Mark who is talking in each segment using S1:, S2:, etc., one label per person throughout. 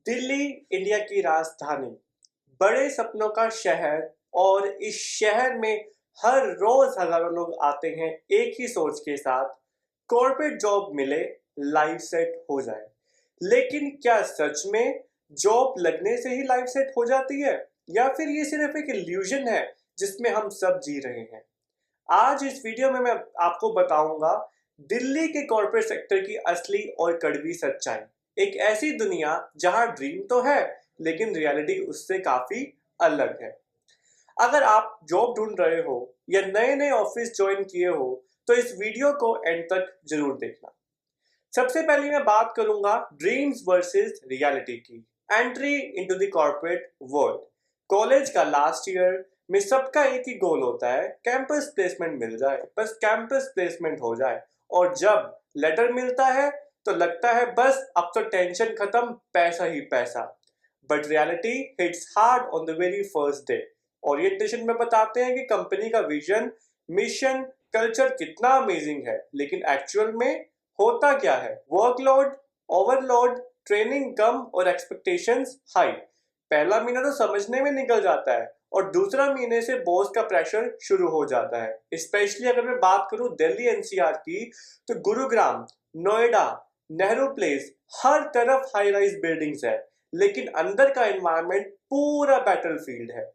S1: Delhi India की राजधानी, बड़े सपनों का शहर और इस शहर में हर रोज हजारों लोग आते हैं एक ही सोच के साथ, कॉर्पोरेट जॉब मिले, लाइफ सेट हो जाए। लेकिन क्या सच में जॉब लगने से ही लाइफ सेट हो जाती है या फिर ये सिर्फ एक इल्यूजन है जिसमें हम सब जी रहे हैं? आज इस वीडियो में मैं आपको बताऊंगा दिल्ली के कॉर्पोरेट सेक्टर की असली और कड़वी सच्चाई। एक ऐसी दुनिया जहां ड्रीम तो है लेकिन रियलिटी उससे काफी अलग है। अगर आप जॉब ढूंढ रहे हो या नए नए ऑफिस ज्वाइन किए हो तो इस वीडियो को एंड तक जरूर देखना। सबसे पहले मैं बात करूंगा ड्रीम्स वर्सेस रियलिटी की। Entry into the corporate world. College का लास्ट ईयर में सबका एक ही गोल होता है, कैंपस प्लेसमेंट मिल जाए, बस कैंपस प्लेसमेंट हो जाए। और जब लेटर मिलता है तो लगता है बस अब तो टेंशन खत्म, पैसा ही पैसा। But reality hits hard on the very first day. Orientation में बताते हैं कि कंपनी का विजन, मिशन, कल्चर कितना अमेजिंग है, लेकिन एक्चुअल में होता क्या है? वर्कलोड, ओवरलोड, ट्रेनिंग कम और एक्सपेक्टेशंस हाई। पहला महीना तो समझने में निकल जाता है और दूसरा महीने से बॉस का प्रेशर शुरू हो जाता है। स्पेशली अगर मैं बात करूं दिल्ली एनसीआर की, तो गुरुग्राम, नोएडा, नेहरू प्लेस, हर तरफ हाई राइज बिल्डिंग्स है, लेकिन अंदर का एनवायरनमेंट पूरा बैटलफील्ड है।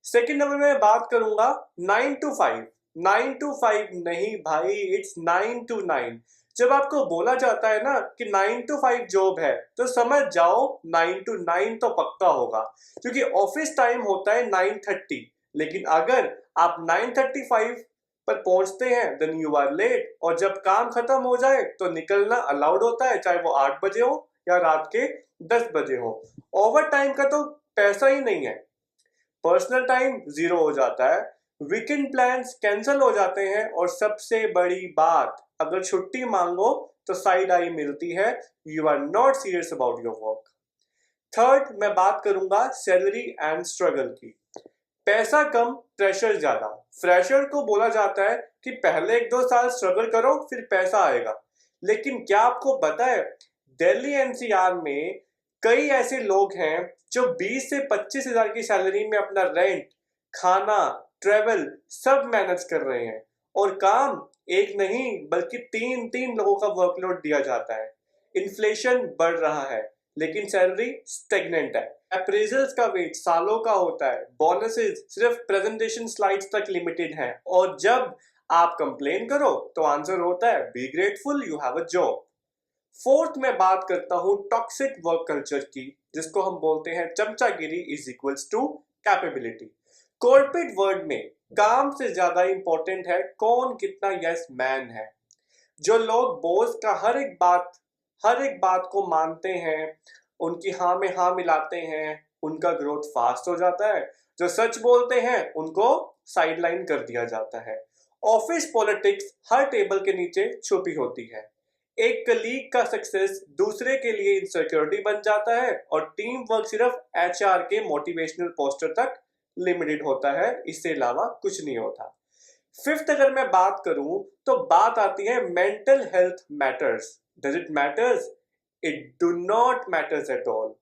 S1: सेकंड नंबर में बात करूंगा 9 to 5। 9 to 5 नहीं भाई, इट्स 9 to 9। जब आपको बोला जाता है ना कि 9 to 5 जॉब है तो समझ जाओ 9 to 9 तो पक्का होगा, क्योंकि ऑफिस टाइम होता है 9:30। लेकिन अगर आप 9:35 पर पहुंचते हैं देन यू आर लेट, और जब काम खत्म हो जाए तो निकलना अलाउड होता है, चाहे वो 8 बजे हो या रात के 10 बजे हो। ओवर टाइम का तो पैसा ही नहीं है, पर्सनल टाइम जीरो हो जाता है, वीकेंड प्लान्स कैंसिल हो जाते हैं, और सबसे बड़ी बात, अगर छुट्टी मांगो तो साइड आई मिलती है, you are not serious about your work. Third, मैं बात करूंगा सैलरी एंड स्ट्रगल की। पैसा कम, प्रेशर ज्यादा। फ्रेशर को बोला जाता है कि पहले 1-2 साल स्ट्रगल करो फिर पैसा आएगा, लेकिन क्या आपको पता है दिल्ली एनसीआर में कई ऐसे लोग हैं जो 20 से 25 हजार की सैलरी में अपना रेंट, खाना, ट्रेवल सब मैनेज कर रहे हैं, और काम एक नहीं बल्कि 3-3 लोगों का वर्कलोड दिया जाता है। इन्फ्लेशन बढ़ रहा है लेकिन सैलरी स्टेगनेंट है। अप्रेजल्स का वेट सालों का होता है, बोनसेस सिर्फ प्रेजेंटेशन स्लाइड्स तक लिमिटेड हैं, और जब आप कंप्लेन करो तो आंसर होता है be grateful, you have a job. Fourth, मैं बात करता हूं टॉक्सिक वर्क कल्चर की, जिसको हम बोलते हैं चमचागिरी is equals to capability. Corporate world में काम से ज्यादा इंपॉर्टेंट है कौन कितना यस मैन है। जो लोग बॉस का हर एक बात को मानते हैं, उनकी हाँ में हाँ मिलाते हैं, उनका ग्रोथ फास्ट हो जाता है। जो सच बोलते हैं उनको साइडलाइन कर दिया जाता है। ऑफिस पॉलिटिक्स हर टेबल के नीचे छुपी होती है। एक कलीग का सक्सेस दूसरे के लिए इनसिक्योरिटी बन जाता है, और टीम वर्क सिर्फ एचआर के मोटिवेशनल पोस्टर तक लिमिटेड होता है, इससे अलावा कुछ नहीं होता। फिफ्थ, अगर मैं बात करूं तो बात आती है mental health matters. Does it matters? It do not matters at all.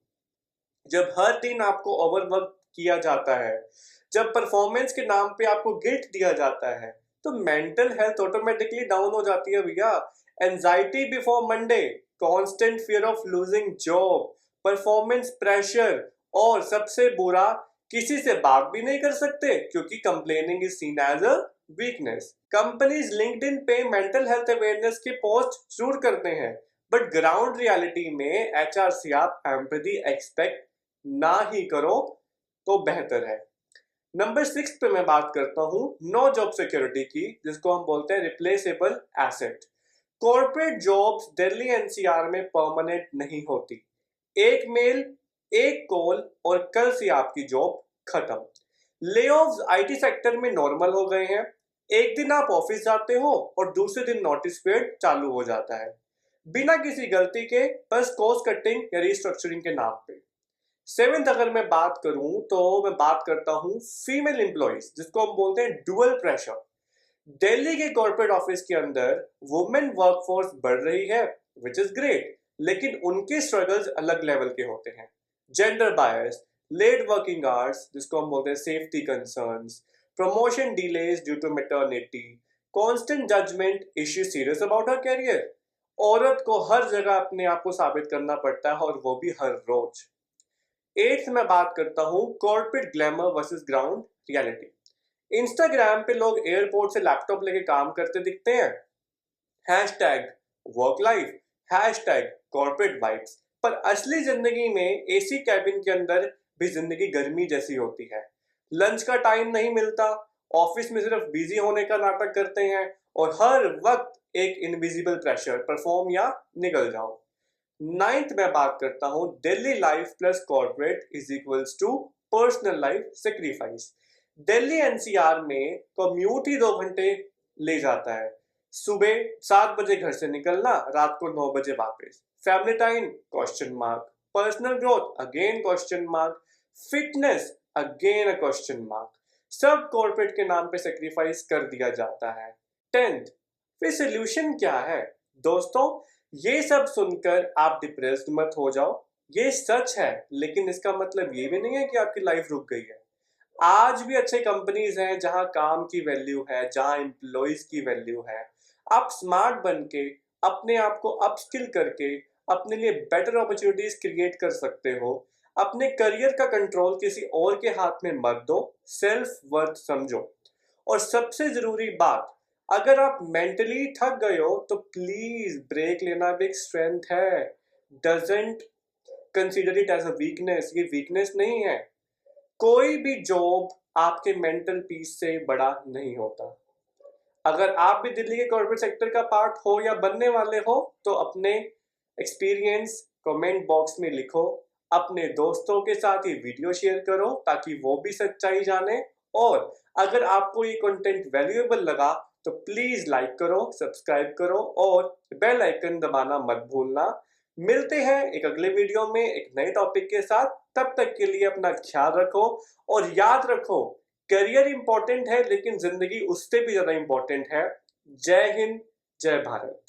S1: जब हर दिन आपको ओवरवर्क किया जाता है, जब परफॉर्मेंस के नाम पे आपको गिल्ट दिया जाता है, तो मेंटल हेल्थ ऑटोमेटिकली डाउन हो जाती है भैया। Anxiety before Monday, constant fear of losing job, performance pressure, और सबसे बुरा, किसी से बात भी नहीं कर सकते क्योंकि complaining is seen as a weakness. Companies LinkedIn पे मेंटल हेल्थ अवेयरनेस के पोस्ट जरूर करते हैं, बट ग्राउंड रियलिटी में एचआर से आप एम्पैथी एक्सपेक्ट ना ही करो तो बेहतर है। नंबर 6 पे मैं बात करता हूं नो जॉब सिक्योरिटी की, जिसको हम बोलते हैं replaceable asset. Corporate jobs Delhi NCR में परमानेंट नहीं होती। एक मेल, एक कॉल और कल से आपकी जॉब खत्म। लेऑफ्स आईटी सेक्टर में नॉर्मल हो गए हैं। एक दिन आप ऑफिस जाते हो और दूसरे दिन नोटिस पीरियड चालू हो जाता है, बिना किसी गलती के, बस कॉस्ट कटिंग या रिस्ट्रक्चरिंग के नाम पे। सेवेंथ, अगर मैं बात करूं तो मैं बात करता हूं फीमेल एम्प्लॉइज, जिसको हम बोलते हैं डुअल प्रेशर। दिल्ली के कॉर्पोरेट ऑफिस के अंदर वुमेन वर्कफोर्स बढ़ रही है, विच इज ग्रेट, लेकिन उनके स्ट्रगल्स अलग लेवल के होते हैं। Gender bias, late working hours जिसको हम बोलते हैं safety concerns, promotion delays due to maternity, constant judgement, is she serious about her career. औरत को हर जगह अपने आप को साबित करना पड़ता है और वो भी हर रोज। 8th मैं बात करता हूँ corporate glamour versus ground reality. Instagram पे लोग एयरपोर्ट से लैपटॉप लेके काम करते दिखते हैं, hashtag work life, hashtag corporate vibes, पर असली जिंदगी में एसी कैबिन के अंदर भी जिंदगी गर्मी जैसी होती है। लंच का टाइम नहीं मिलता, ऑफिस में सिर्फ बिजी होने का नाटक करते हैं और हर वक्त एक इनविजिबल प्रेशर, परफॉर्म या निकल जाओ। 9th मैं बात करता हूँ Delhi life plus corporate is equals to personal life sacrifice. Delhi NCR में कम्यूट ही 2 घंटे ले जाता है। सुबह 7 बजे घर से निकलना, रात को 9 बजे वापस। Family time question mark, personal growth again question mark, fitness again a question mark. सब कॉर्पोरेट के नाम पे सेक्रीफाइस कर दिया जाता है। 10th फिर सोल्यूशन क्या है? दोस्तों, ये सब सुनकर आप डिप्रेस्ड मत हो जाओ, ये सच है, लेकिन इसका मतलब ये भी नहीं है कि आपकी लाइफ रुक गई है। आज भी अच्छे कंपनीज हैं जहां काम की वैल्यू है, जहां एम्प्लॉइज की वैल्यू है। आप स्मार्ट बन के अपने आप को अपस्किल करके अपने लिए बेटर अपॉर्चुनिटीज क्रिएट कर सकते हो। अपने करियर का कंट्रोल किसी और के हाथ में मत दो, सेल्फ वर्थ समझो। और सबसे जरूरी बात, अगर आप मेंटली थक गए हो तो प्लीज ब्रेक लेना भी एक स्ट्रेंथ है। Doesn't consider it as a weakness, ये वीकनेस नहीं है। कोई भी जॉब आपके मेंटल पीस से बड़ा नहीं होता। अगर आप भी दिल्ली के कॉर्पोरेट सेक्टर का पार्ट हो या बनने वाले हो तो अपने एक्सपीरियंस कमेंट बॉक्स में लिखो, अपने दोस्तों के साथ ये वीडियो शेयर करो ताकि वो भी सच्चाई जाने। और अगर आपको ये कंटेंट वैल्यूएबल लगा तो प्लीज लाइक करो, सब्सक्राइब करो और बेल आइकन दबाना मत भूलना। मिलते हैं एक अगले वीडियो में एक नए टॉपिक के साथ। तब तक के लिए अपना ख्याल रखो और याद रखो, करियर इंपॉर्टेंट है लेकिन जिंदगी उससे भी ज्यादा इंपॉर्टेंट है। जय हिंद, जय भारत।